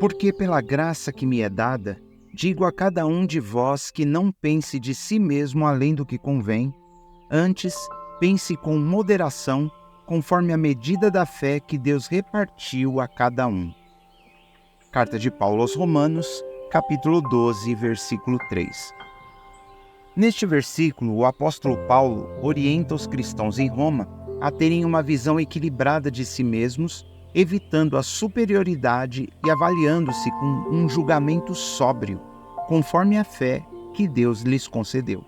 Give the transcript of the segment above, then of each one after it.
Porque pela graça que me é dada, digo a cada um de vós que não pense de si mesmo além do que convém, antes pense com moderação, conforme a medida da fé que Deus repartiu a cada um. Carta de Paulo aos Romanos, capítulo 12, versículo 3. Neste versículo, o apóstolo Paulo orienta os cristãos em Roma a terem uma visão equilibrada de si mesmos, evitando a superioridade e avaliando-se com um julgamento sóbrio, conforme a fé que Deus lhes concedeu.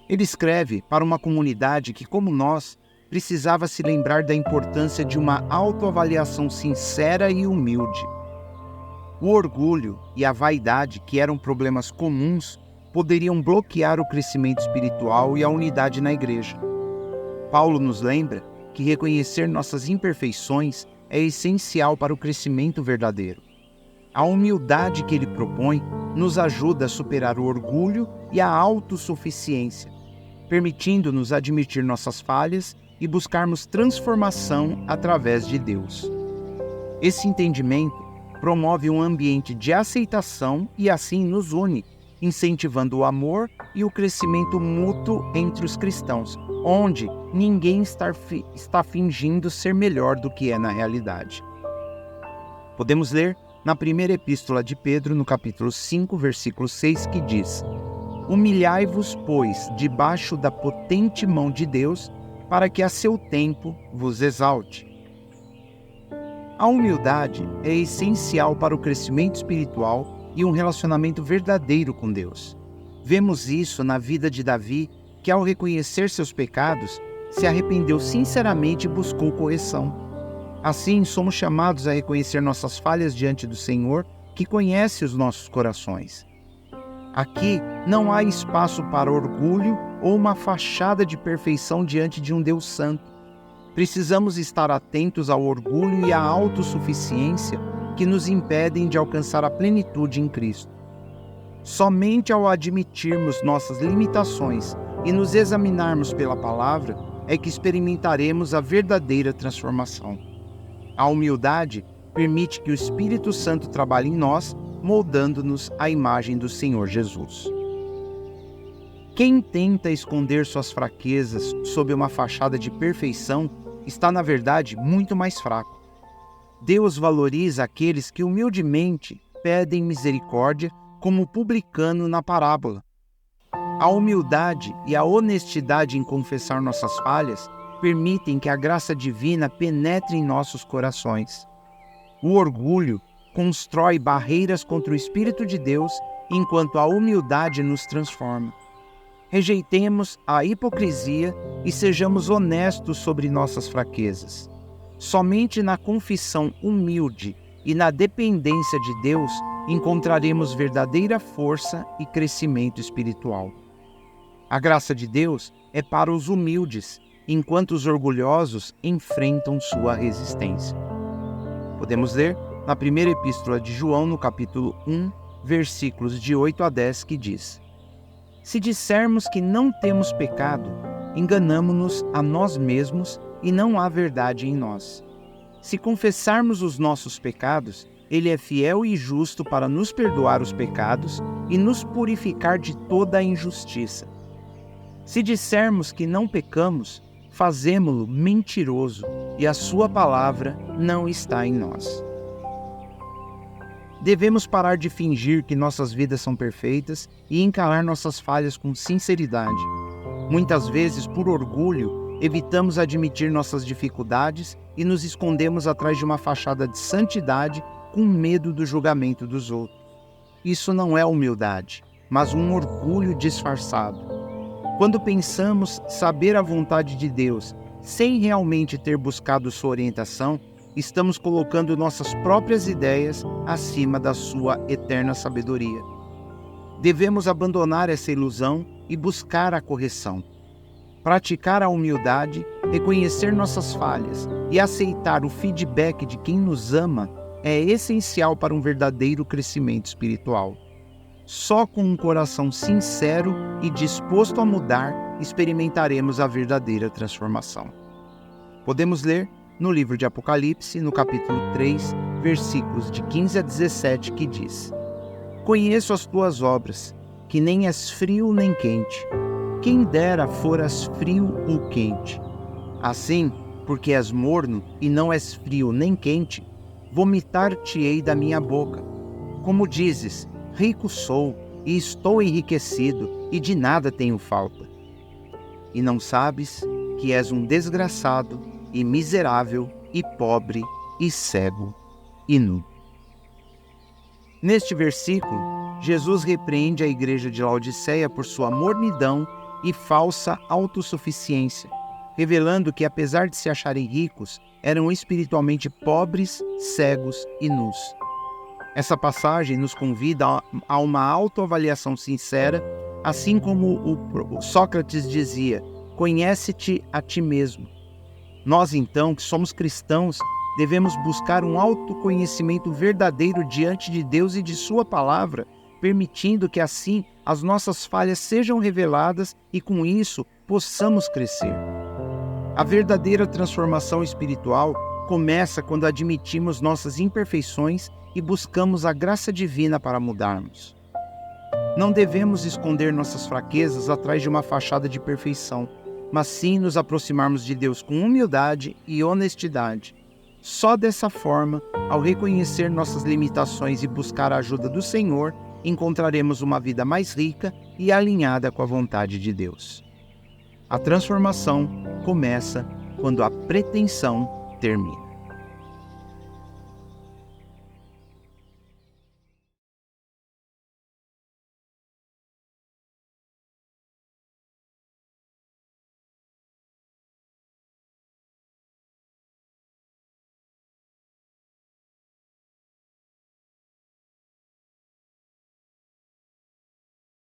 Ele escreve para uma comunidade que, como nós, precisava se lembrar da importância de uma autoavaliação sincera e humilde. O orgulho e a vaidade, que eram problemas comuns, poderiam bloquear o crescimento espiritual e a unidade na igreja. Paulo nos lembra que reconhecer nossas imperfeições é essencial para o crescimento verdadeiro. A humildade que ele propõe nos ajuda a superar o orgulho e a autossuficiência, permitindo-nos admitir nossas falhas e buscarmos transformação através de Deus. Esse entendimento promove um ambiente de aceitação e assim nos une, incentivando o amor e o crescimento mútuo entre os cristãos, onde ninguém está fingindo ser melhor do que é na realidade. Podemos ler na primeira epístola de Pedro, no capítulo 5, versículo 6, que diz: Humilhai-vos, pois, debaixo da potente mão de Deus, para que a seu tempo vos exalte. A humildade é essencial para o crescimento espiritual e um relacionamento verdadeiro com Deus. Vemos isso na vida de Davi, que ao reconhecer seus pecados, se arrependeu sinceramente e buscou correção. Assim, somos chamados a reconhecer nossas falhas diante do Senhor, que conhece os nossos corações. Aqui não há espaço para orgulho ou uma fachada de perfeição diante de um Deus santo. Precisamos estar atentos ao orgulho e à autossuficiência que nos impedem de alcançar a plenitude em Cristo. Somente ao admitirmos nossas limitações e nos examinarmos pela palavra é que experimentaremos a verdadeira transformação. A humildade permite que o Espírito Santo trabalhe em nós, moldando-nos à imagem do Senhor Jesus. Quem tenta esconder suas fraquezas sob uma fachada de perfeição está, na verdade, muito mais fraco. Deus valoriza aqueles que humildemente pedem misericórdia, como o publicano na parábola. A humildade e a honestidade em confessar nossas falhas permitem que a graça divina penetre em nossos corações. O orgulho constrói barreiras contra o Espírito de Deus, enquanto a humildade nos transforma. Rejeitemos a hipocrisia e sejamos honestos sobre nossas fraquezas. Somente na confissão humilde e na dependência de Deus encontraremos verdadeira força e crescimento espiritual. A graça de Deus é para os humildes, enquanto os orgulhosos enfrentam sua resistência. Podemos ler na primeira epístola de João, no capítulo 1, versículos de 8 a 10, que diz: Se dissermos que não temos pecado, enganamo-nos a nós mesmos e não há verdade em nós. Se confessarmos os nossos pecados, Ele é fiel e justo para nos perdoar os pecados e nos purificar de toda a injustiça. Se dissermos que não pecamos, fazemo-lo mentiroso e a sua palavra não está em nós. Devemos parar de fingir que nossas vidas são perfeitas e encarar nossas falhas com sinceridade. Muitas vezes, por orgulho, evitamos admitir nossas dificuldades e nos escondemos atrás de uma fachada de santidade com medo do julgamento dos outros. Isso não é humildade, mas um orgulho disfarçado. Quando pensamos saber a vontade de Deus sem realmente ter buscado sua orientação, estamos colocando nossas próprias ideias acima da sua eterna sabedoria. Devemos abandonar essa ilusão e buscar a correção. Praticar a humildade, reconhecer nossas falhas e aceitar o feedback de quem nos ama é essencial para um verdadeiro crescimento espiritual. Só com um coração sincero e disposto a mudar, experimentaremos a verdadeira transformação. Podemos ler no livro de Apocalipse, no capítulo 3, versículos de 15 a 17, que diz: Conheço as tuas obras, que nem és frio nem quente. Quem dera foras frio ou quente. Assim, porque és morno e não és frio nem quente, vomitar-te-ei da minha boca. Como dizes, rico sou, e estou enriquecido, e de nada tenho falta. E não sabes que és um desgraçado, e miserável, e pobre, e cego, e nu. Neste versículo, Jesus repreende a igreja de Laodiceia por sua mornidão e falsa autossuficiência, revelando que, apesar de se acharem ricos, eram espiritualmente pobres, cegos e nus. Essa passagem nos convida a uma autoavaliação sincera, assim como o Sócrates dizia: conhece-te a ti mesmo. Nós, então, que somos cristãos, devemos buscar um autoconhecimento verdadeiro diante de Deus e de sua palavra, permitindo que assim as nossas falhas sejam reveladas e com isso possamos crescer. A verdadeira transformação espiritual começa quando admitimos nossas imperfeições e buscamos a graça divina para mudarmos. Não devemos esconder nossas fraquezas atrás de uma fachada de perfeição, mas sim nos aproximarmos de Deus com humildade e honestidade. Só dessa forma, ao reconhecer nossas limitações e buscar a ajuda do Senhor, encontraremos uma vida mais rica e alinhada com a vontade de Deus. A transformação começa quando a pretensão termina.